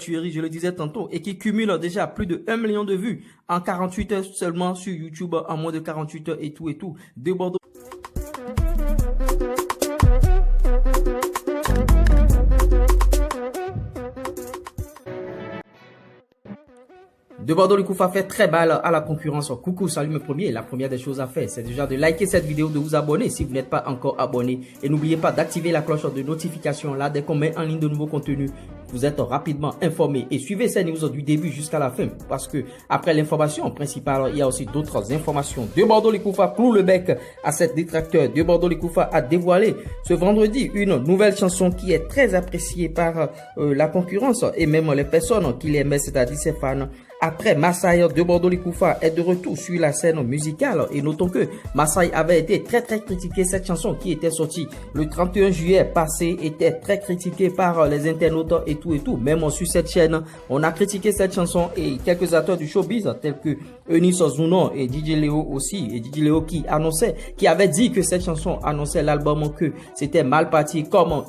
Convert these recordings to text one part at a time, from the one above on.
tuerie, je le disais tantôt, et qui cumule déjà plus de 1 million de vues en 48 heures seulement sur YouTube, en moins de 48 heures et tout. De Bordeaux. De Bordeaux, le Koufa fait très mal à la concurrence. Coucou, salut mes premiers. La première des choses à faire, c'est déjà de liker cette vidéo, de vous abonner si vous n'êtes pas encore abonné. Et n'oubliez pas d'activer la cloche de notification. Là, dès qu'on met en ligne de nouveaux contenus, vous êtes rapidement informé. Et suivez ces news du début jusqu'à la fin. Parce que après l'information principale, il y a aussi d'autres informations. De Bordeaux, le Koufa cloue le bec à cette détracteur. De Bordeaux, le Koufa a dévoilé ce vendredi une nouvelle chanson qui est très appréciée par la concurrence et même les personnes qui l'aimaient, c'est-à-dire ses fans. Après, Massaï de Bordeaux le Koufa est de retour sur la scène musicale et notons que Massaï avait été très critiqué. Cette chanson qui était sortie le 31 juillet passé était très critiquée par les internautes et tout. Même sur cette chaîne, on a critiqué cette chanson et quelques acteurs du showbiz tels que Eunice Zounon et DJ Léo aussi. Et DJ Léo qui avait dit que cette chanson annonçait l'album, que c'était mal parti, comme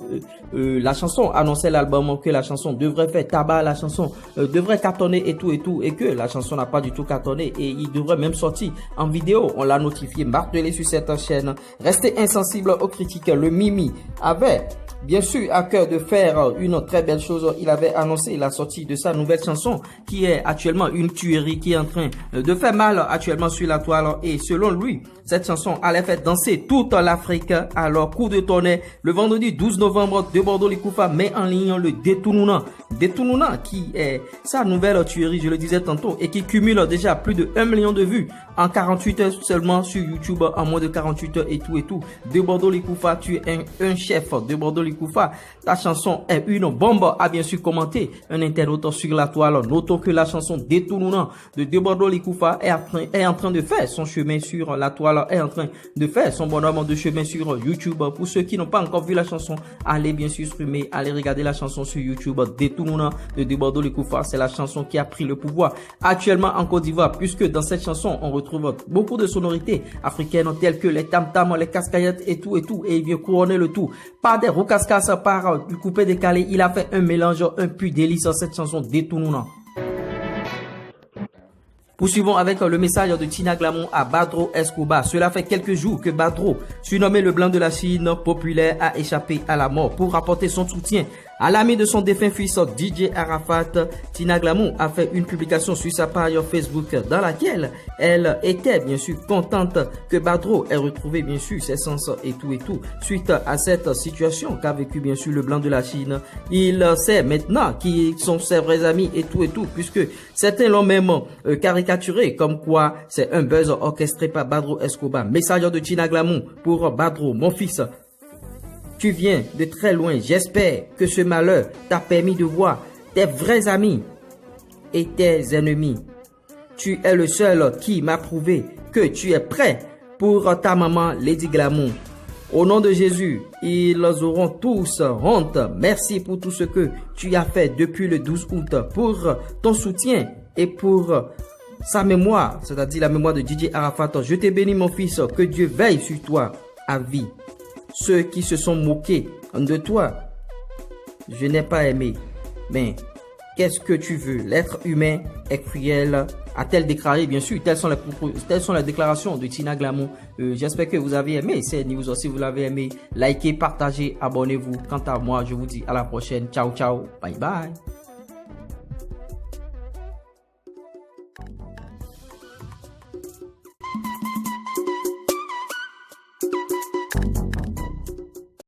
la chanson annonçait l'album, que la chanson devrait faire tabac, la chanson devrait cartonner et tout. Et que la chanson n'a pas du tout cartonné et il devrait même sortir en vidéo. On l'a notifié, martelé sur cette chaîne. Restez insensible aux critiques. Le Mimi avait bien sûr à cœur de faire une très belle chose. Il avait annoncé la sortie de sa nouvelle chanson qui est actuellement une tuerie, qui est en train de faire mal actuellement sur la toile. Et selon lui, cette chanson allait faire danser toute l'Afrique. Alors, coup de tonnerre, le vendredi 12 novembre, De Bordeaux le Koufa met en ligne le Détounouna. Détounouna qui est sa nouvelle tuerie, je le disais tantôt, et qui cumule déjà plus de 1 million de vues en 48 heures seulement sur YouTube, en moins de 48 heures et tout. De Bordeaux le Koufa, tu es un chef. De Bordeaux le Koufa, ta chanson est une bombe, a bien sûr commenté un internaute sur la toile. Notons que la chanson Détounouna de Bordeaux le Koufa est en train de faire son chemin sur la toile, est en train de faire son bonhomme de chemin sur YouTube. Pour ceux qui n'ont pas encore vu la chanson, allez bien sûr streamer, allez regarder la chanson sur YouTube. Détounouna de Bordeaux le Koufa, c'est la chanson qui a pris le pouvoir actuellement en Côte d'Ivoire, puisque dans cette chanson on retrouve beaucoup de sonorités africaines telles que les tam-tams, les cascaillettes et tout, et il vient couronner le tout par des roucascas, par du coupé décalé. Il a fait un mélange, un pur délice cette chanson Détounouna. Poursuivons avec le message de Tina Glamon à Badro Escobar. Cela fait quelques jours que Badro, surnommé le blanc de la Chine populaire, a échappé à la mort. Pour apporter son soutien à l'ami de son défunt fils DJ Arafat, Tina Glamon a fait une publication sur sa page Facebook dans laquelle elle était bien sûr contente que Badro ait retrouvé bien sûr ses sens et tout. Suite à cette situation qu'a vécu bien sûr le blanc de la Chine, il sait maintenant qui sont ses vrais amis et tout, puisque certains l'ont même caricaturé comme quoi c'est un buzz orchestré par Badro Escobar. Message de Tina Glamon pour Badro: mon fils, tu viens de très loin. J'espère que ce malheur t'a permis de voir tes vrais amis et tes ennemis. Tu es le seul qui m'a prouvé que tu es prêt pour ta maman Lady Glamon. Au nom de Jésus, ils auront tous honte. Merci pour tout ce que tu as fait depuis le 12 août, pour ton soutien et pour sa mémoire, c'est-à-dire la mémoire de DJ Arafat. Je te bénis mon fils, que Dieu veille sur toi à vie. Ceux qui se sont moqués de toi, je n'ai pas aimé. Mais qu'est-ce que tu veux? L'être humain est cruel, a-t-elle déclaré? Bien sûr, telles sont les déclarations de Tina Glamon. J'espère que vous avez aimé ces news. Si vous l'avez aimé, likez, partagez, abonnez-vous. Quant à moi, je vous dis à la prochaine. Ciao, ciao. Bye, bye.